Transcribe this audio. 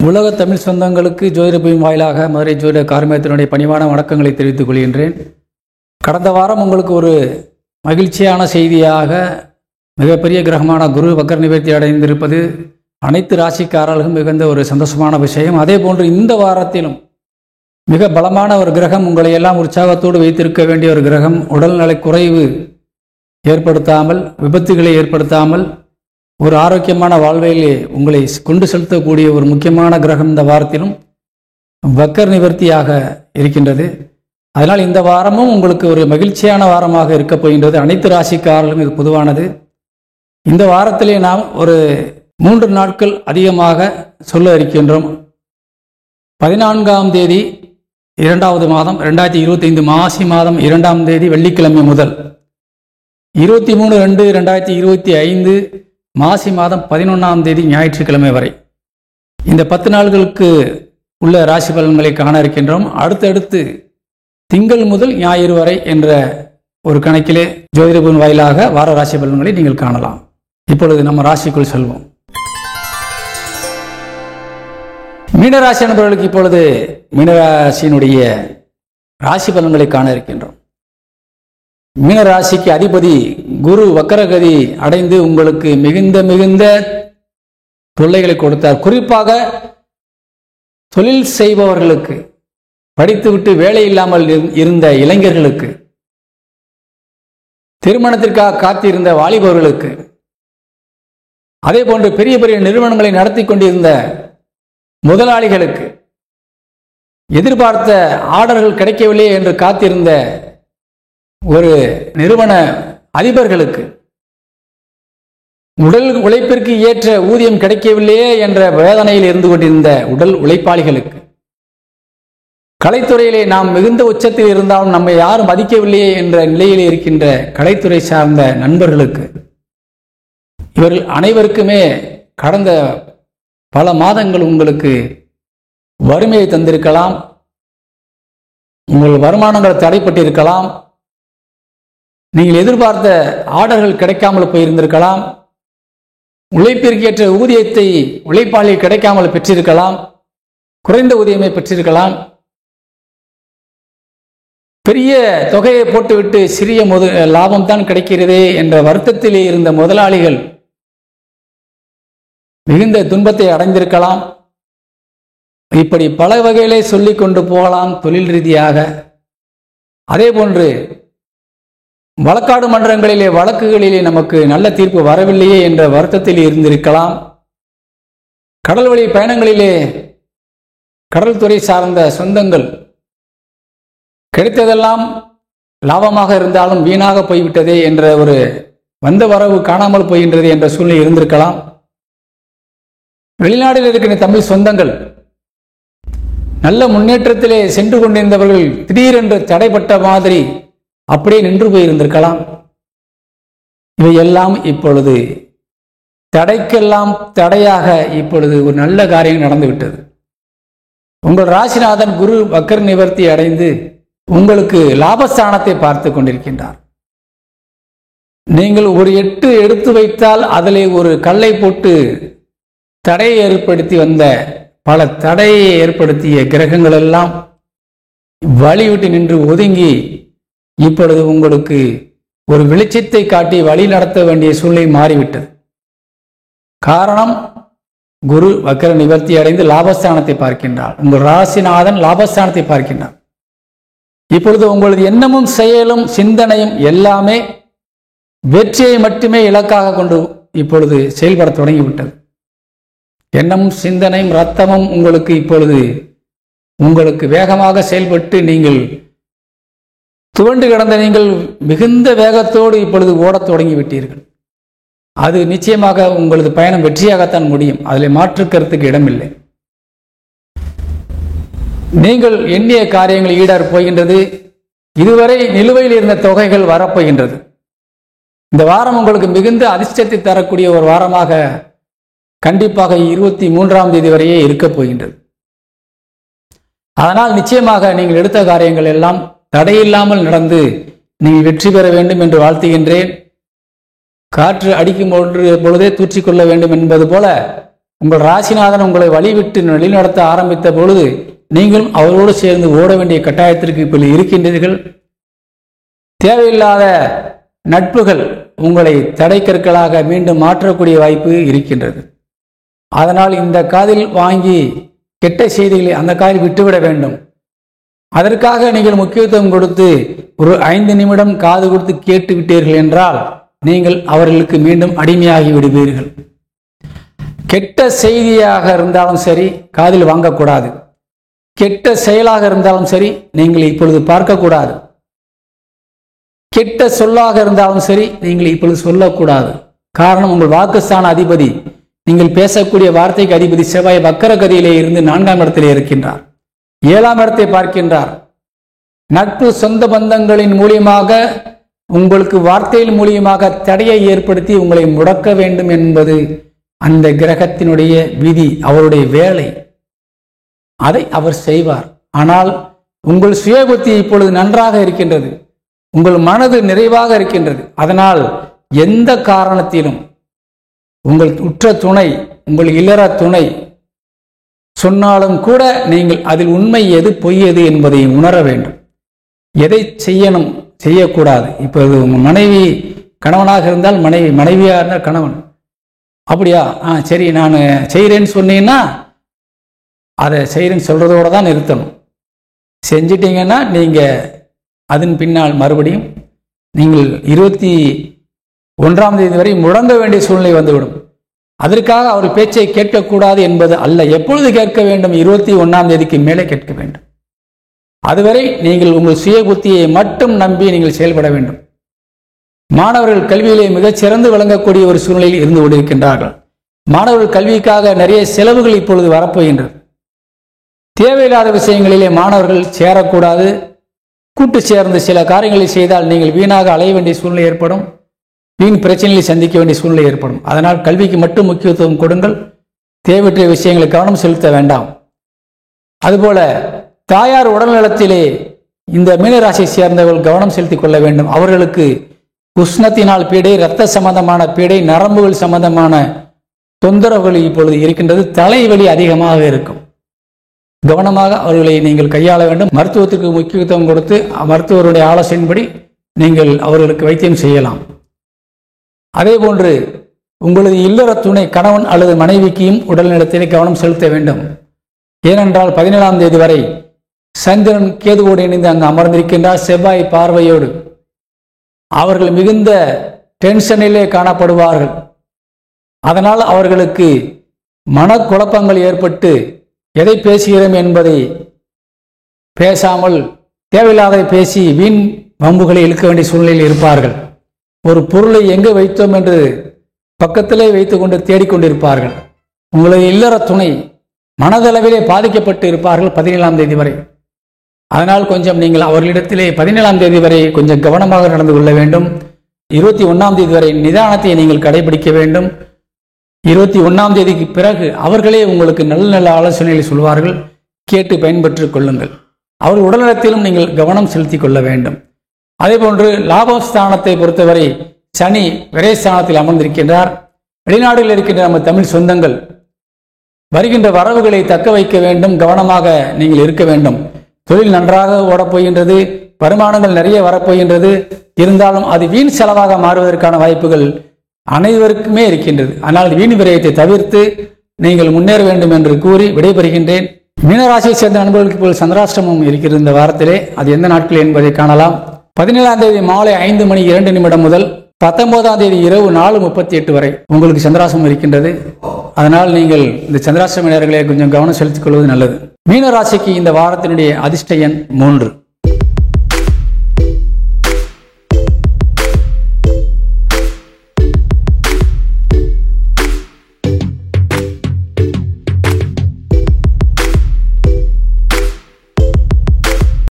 உலக தமிழ் சொந்தங்களுக்கு ஜோதிடபூமி வாயிலாக மதுரை ஜோதிட கார்மேகத்தினுடைய பணிவான வணக்கங்களை தெரிவித்துக் கொள்கின்றேன். கடந்த வாரம் உங்களுக்கு ஒரு மகிழ்ச்சியான செய்தியாக மிகப்பெரிய கிரகமான குரு வக்கர நிவர்த்தி அடைந்திருப்பது அனைத்து ராசிக்காரர்களும் மிகுந்த ஒரு சந்தோஷமான விஷயம். அதே போன்று இந்த வாரத்திலும் மிக பலமான ஒரு கிரகம் உங்களை எல்லாம் உற்சாகத்தோடு வைத்திருக்க வேண்டிய ஒரு கிரகம், உடல்நலை குறைவு ஏற்படுத்தாமல், விபத்துகளை ஏற்படுத்தாமல் ஒரு ஆரோக்கியமான வாழ்வையிலே உங்களை கொண்டு செலுத்தக்கூடிய ஒரு முக்கியமான கிரகம் இந்த வாரத்திலும் வக்கர நிவர்த்தியாக இருக்கின்றது. அதனால் இந்த வாரமும் உங்களுக்கு ஒரு மகிழ்ச்சியான வாரமாக இருக்கப் போகின்றது. அனைத்து ராசிக்காரர்களும் இது பொதுவானது. இந்த வாரத்திலே நாம் ஒரு 3 நாட்கள் அதிகமாக சொல்ல இருக்கின்றோம். 14ஆம் தேதி 2வது மாதம் 2025 மாசி மாதம் 2ஆம் தேதி வெள்ளிக்கிழமை முதல் 23/2/2025 மாசி மாதம் 11ஆம் தேதி ஞாயிற்றுக்கிழமை வரை இந்த 10 நாட்களுக்கு உள்ள ராசி பலன்களை காண இருக்கின்றோம். அடுத்தடுத்து திங்கள் முதல் ஞாயிறு வரை என்ற ஒரு கணக்கிலே ஜோதிடபூமி வாயிலாக வார ராசி பலன்களை நீங்கள் காணலாம். இப்பொழுது நம்ம ராசிக்குள் செல்வோம். மீனராசி நண்பர்களுக்கு இப்பொழுது மீனராசியினுடைய ராசி பலன்களை காண இருக்கின்றோம். மீனராசிக்கு அதிபதி குரு வக்கரகதி அடைந்து உங்களுக்கு மிகுந்த தொல்லைகளை கொடுத்தார். குறிப்பாக தொழில் செய்பவர்களுக்கு, படித்துவிட்டு வேலை இல்லாமல் இருந்த இளைஞர்களுக்கு, திருமணத்திற்காக காத்திருந்த வாலிபர்களுக்கு, அதே போன்று பெரிய பெரிய நிறுவனங்களை நடத்தி கொண்டிருந்த முதலாளிகளுக்கு, எதிர்பார்த்த ஆர்டர்கள் கிடைக்கவில்லை என்று காத்திருந்த ஒரு நிறுவன அதிபர்களுக்கு, உடல் உழைப்பிற்கு ஏற்ற ஊதியம் கிடைக்கவில்லையே என்ற வேதனையில் இருந்து கொண்டிருந்த உடல் உழைப்பாளிகளுக்கு, கலைத்துறையிலே நாம் மிகுந்த உச்சத்தில் இருந்தாலும் நம்மை யாரும் மதிக்கவில்லையே என்ற நிலையில் இருக்கின்ற கலைத்துறை சார்ந்த நண்பர்களுக்கு, இவர்கள் அனைவருக்குமே கடந்த பல மாதங்கள் உங்களுக்கு வறுமையை தந்திருக்கலாம். உங்கள் வருமானங்கள் தடைப்பட்டிருக்கலாம். நீங்கள் எதிர்பார்த்த ஆர்டர்கள் கிடைக்காமல் போயிருந்திருக்கலாம். உழைப்பிற்கேற்ற ஊதியத்தை உழைப்பாளி கிடைக்காமல் பெற்றிருக்கலாம். குறைந்த ஊதியமை பெற்றிருக்கலாம். பெரிய தொகையை போட்டுவிட்டு சிறிய லாபம் தான் கிடைக்கிறதே என்ற வருத்தத்திலே இருந்த முதலாளிகள் மிகுந்த துன்பத்தை அடைந்திருக்கலாம். இப்படி பல வகையிலே சொல்லிக் கொண்டு போகலாம் தொழில் ரீதியாக. அதே போன்று வழக்காடு மன்றங்களிலே வழக்குகளிலே நமக்கு நல்ல தீர்ப்பு வரவில்லையே என்ற வருத்தத்தில் இருந்திருக்கலாம். கடல் வழி பயணங்களிலே கடல் துறை சார்ந்த சொந்தங்கள் கிடைத்ததெல்லாம் லாபமாக இருந்தாலும் வீணாக போய்விட்டதே என்ற ஒரு வந்த வரவு காணாமல் போகின்றது என்ற சூழ்நிலை இருந்திருக்கலாம். வெளிநாட்டில் இருக்கிற தமிழ் சொந்தங்கள் நல்ல முன்னேற்றத்திலே சென்று கொண்டிருந்தவர்கள் திடீரென்று தடைப்பட்ட மாதிரி அப்படியே நின்று போயிருந்திருக்கலாம். இவையெல்லாம் இப்பொழுது தடைக்கெல்லாம் தடையாக இப்பொழுது ஒரு நல்ல காரியம் நடந்துவிட்டது. உங்கள் ராசிநாதன் குரு வக்கர நிவர்த்தி அடைந்து உங்களுக்கு லாபஸ்தானத்தை பார்த்து கொண்டிருக்கின்றார். நீங்கள் ஒரு 8 எடுத்து வைத்தால் அதிலே ஒரு கல்லை போட்டு தடையை ஏற்படுத்தி வந்த பல தடையை ஏற்படுத்திய கிரகங்கள் எல்லாம் வழிவிட்டு நின்று ஒதுங்கி இப்பொழுது உங்களுக்கு ஒரு வெளிச்சத்தை காட்டி வழி நடத்த வேண்டிய சூழ்நிலை மாறிவிட்டது. காரணம், குரு வக்கர நிவர்த்தி அடைந்து லாபஸ்தானத்தை பார்க்கின்றார். உங்கள் ராசிநாதன் லாபஸ்தானத்தை பார்க்கின்றார். இப்பொழுது உங்களது எண்ணமும் செயலும் சிந்தனையும் எல்லாமே வெற்றியை மட்டுமே இலக்காக கொண்டு இப்பொழுது செயல்பட தொடங்கிவிட்டது. எண்ணமும் சிந்தனையும் ரத்தமும் உங்களுக்கு இப்பொழுது உங்களுக்கு வேகமாக செயல்பட்டு நீங்கள் துவண்டு கிடந்த நீங்கள் மிகுந்த வேகத்தோடு இப்பொழுது ஓடத் தொடங்கிவிட்டீர்கள். அது நிச்சயமாக உங்களது பயணம் வெற்றியாகத்தான் முடியும். அதில் மாற்று கருத்துக்கு இடமில்லை. நீங்கள் எண்ணிய காரியங்கள் ஈடறப் போகின்றது. இதுவரை நிலுவையில் இருந்த தொகைகள் வரப்போகின்றது. இந்த வாரம் உங்களுக்கு மிகுந்த அதிர்ஷ்டத்தை தரக்கூடிய ஒரு வாரமாக கண்டிப்பாக 23ஆம் தேதி வரையே இருக்கப் போகின்றது. அதனால் நிச்சயமாக நீங்கள் எடுத்த காரியங்கள் எல்லாம் தடையில்லாமல் நடந்து நீங்கள் வெற்றி பெற வேண்டும் என்று வாழ்த்துகின்றேன். காற்று அடிக்கும் பொழுதே தூற்றிக்கொள்ள வேண்டும் என்பது போல உங்கள் ராசிநாதன் உங்களை வழிவிட்டு வழிநடத்த ஆரம்பித்த பொழுது நீங்களும் அவரோடு சேர்ந்து ஓட வேண்டிய கட்டாயத்திற்கு இப்போ இருக்கின்றீர்கள். தேவையில்லாத நட்புகள் உங்களை தடைக்கற்களாக மீண்டும் மாற்றக்கூடிய வாய்ப்பு இருக்கின்றது. அதனால் இந்த காதில் வாங்கி கெட்ட செய்திகளை அந்த காதில் விட்டுவிட வேண்டும். அதற்காக நீங்கள் முக்கியத்துவம் கொடுத்து ஒரு 5 நிமிடம் காது கொடுத்து கேட்டு விட்டீர்கள் என்றால் நீங்கள் அவர்களுக்கு மீண்டும் அடிமையாகி விடுவீர்கள். கெட்ட செய்தியாக இருந்தாலும் சரி காதில் வாங்கக்கூடாது. கெட்ட செயலாக இருந்தாலும் சரி நீங்கள் இப்பொழுது பார்க்கக்கூடாது. கெட்ட சொல்லாக இருந்தாலும் சரி நீங்கள் இப்பொழுது சொல்லக்கூடாது. காரணம், உங்கள் வாக்குஸ்தான அதிபதி, நீங்கள் பேசக்கூடிய வார்த்தைக்கு அதிபதி செவ்வாய் வக்கர கதியிலே இருந்து 4ஆம் இடத்திலே இருக்கின்றார். 7ஆம் இடத்தை பார்க்கின்றார். நட்பு சொந்த பந்தங்களின் மூலியமாக உங்களுக்கு வார்த்தையின் மூலியமாக தடையை ஏற்படுத்தி உங்களை முடக்க வேண்டும் என்பது அந்த கிரகத்தினுடைய விதி, அவருடைய வேலை. அதை அவர் செய்வார். ஆனால் உங்கள் சுய புத்தி இப்பொழுது நன்றாக இருக்கின்றது. உங்கள் மனது நிறைவாக இருக்கின்றது. அதனால் எந்த காரணத்திலும் உங்கள் உற்ற துணை, உங்கள் இல்லற துணை சொன்னாலும் கூட நீங்கள் அதில் உண்மை எது பொய் எது என்பதை உணர வேண்டும். எதை செய்யணும் செய்யக்கூடாது. இப்போது உங்கள் மனைவி கணவனாக இருந்தால் மனைவி, மனைவியாக இருந்தால் கணவன். அப்படியா, சரி நான் செய்கிறேன்னு சொன்னீங்கன்னா அதை செய்கிறேன்னு சொல்றதோடு தான் நிறுத்தணும். செஞ்சிட்டீங்கன்னா நீங்கள் அதன் பின்னால் மறுபடியும் நீங்கள் 21ஆம் தேதி வரை முடங்க வேண்டிய சூழ்நிலை வந்துவிடும். அதற்காக அவர் பேச்சை கேட்கக்கூடாது என்பது அல்ல. எப்பொழுது கேட்க வேண்டும்? 21ஆம் தேதிக்கு மேலே கேட்க வேண்டும். அதுவரை நீங்கள் உங்கள் சுய புத்தியை மட்டும் நம்பி நீங்கள் செயல்பட வேண்டும். மாணவர்கள் கல்வியிலே மிகச் சிறந்து விளங்கக்கூடிய ஒரு சூழ்நிலையில் இருந்து கொண்டிருக்கின்றார்கள். மாணவர்கள் கல்விக்காக நிறைய செலவுகள் இப்பொழுது வரப்போகின்றது. தேவையில்லாத விஷயங்களிலே மாணவர்கள் சேரக்கூடாது. கூட்டு சேர்ந்து சில காரியங்களை செய்தால் நீங்கள் வீணாக அலைய வேண்டிய சூழ்நிலை ஏற்படும். வீண் பிரச்சனைகளை சந்திக்க வேண்டிய சூழ்நிலை ஏற்படும். அதனால் கல்விக்கு மட்டும் முக்கியத்துவம் கொடுங்கள். தேவையற்ற விஷயங்களை கவனம் செலுத்த வேண்டாம். அதுபோல தாயார் உடல்நலத்திலே இந்த மீனராசியை சேர்ந்தவர்கள் கவனம் செலுத்திக் கொள்ள வேண்டும். அவர்களுக்கு உஷ்ணத்தினால் பீடை, இரத்த சம்பந்தமான பீடை, நரம்புகள் சம்பந்தமான தொந்தரவுகள் இப்பொழுது இருக்கின்றது. தலைவலி அதிகமாக இருக்கும். கவனமாக அவர்களை நீங்கள் கையாள வேண்டும். மருத்துவத்துக்கு முக்கியத்துவம் கொடுத்து மருத்துவருடைய ஆலோசனைப்படி நீங்கள் அவர்களுக்கு வைத்தியம் செய்யலாம். அதே போன்று உங்களது இல்லற துணை கணவன் அல்லது மனைவிக்கும் உடல்நலத்திலே கவனம் செலுத்த வேண்டும். ஏனென்றால் 17ஆம் தேதி வரை சந்திரன் கேதுவோடு இணைந்து அங்கு அமர்ந்திருக்கின்றார். செவ்வாய் பார்வையோடு அவர்கள் மிகுந்த டென்ஷனிலே காணப்படுவார்கள். அதனால் அவர்களுக்கு மனக்குழப்பங்கள் ஏற்பட்டு எதை பேசுகிறோம் என்பதை பேசாமல் தேவையில்லாத பேசி வீண் வம்புகளை இழுக்க வேண்டிய சூழ்நிலையில் இருப்பார்கள். ஒரு பொருளை எங்கே வைத்தோம் என்று பக்கத்திலே வைத்துக்கொண்டு தேடிக்கொண்டிருப்பார்கள். உங்களது இல்லற துணை மனதளவிலே பாதிக்கப்பட்டு இருப்பார்கள் 17ஆம் தேதி வரை. அதனால் கொஞ்சம் நீங்கள் அவர்களிடத்திலே 17ஆம் தேதி வரை கொஞ்சம் கவனமாக நடந்து கொள்ள வேண்டும். 21ஆம் தேதி வரை நிதானத்தை நீங்கள் கடைபிடிக்க வேண்டும். 21ஆம் தேதிக்கு பிறகு அவர்களே உங்களுக்கு நல்ல நல்ல ஆலோசனைகளை சொல்வார்கள். கேட்டு பயன்பெற்றுக் கொள்ளுங்கள். அவர்கள் உடல்நலத்திலும் நீங்கள் கவனம் செலுத்திக் கொள்ள வேண்டும். அதே போன்று லாபஸ்தானத்தை பொறுத்தவரை சனி விரைஸ்தானத்தில் அமர்ந்திருக்கின்றார். வெளிநாடுகளில் இருக்கின்ற நம்ம தமிழ் சொந்தங்கள் வருகின்ற வரவுகளை தக்க வைக்க வேண்டும். கவனமாக நீங்கள் இருக்க வேண்டும். தொழில் நன்றாக ஓடப்போகின்றது. வருமானங்கள் நிறைய வரப்போகின்றது. இருந்தாலும் அது வீண் செலவாக மாறுவதற்கான வாய்ப்புகள் அனைவருக்குமே இருக்கின்றது. ஆனால் வீண் விரயத்தை தவிர்த்து நீங்கள் முன்னேற வேண்டும் என்று கூறி விடைபெறுகின்றேன். மீனராசியை சேர்ந்த நண்பர்களுக்கு இப்போது சந்திராஷ்டமம் இருக்கிறது இந்த வாரத்திலே. அது எந்த நாட்கள் என்பதை காணலாம். 17ஆம் தேதி மாலை 5:02 முதல் 19ஆம் தேதி இரவு 4:38 வரை உங்களுக்கு சந்திராசிரமம் இருக்கின்றது. அதனால் நீங்கள் இந்த சந்திராசிரம நேரங்களை கொஞ்சம் கவனம் செலுத்திக் கொள்வது நல்லது. மீனராசிக்கு இந்த வாரத்தினுடைய அதிர்ஷ்ட எண் 3.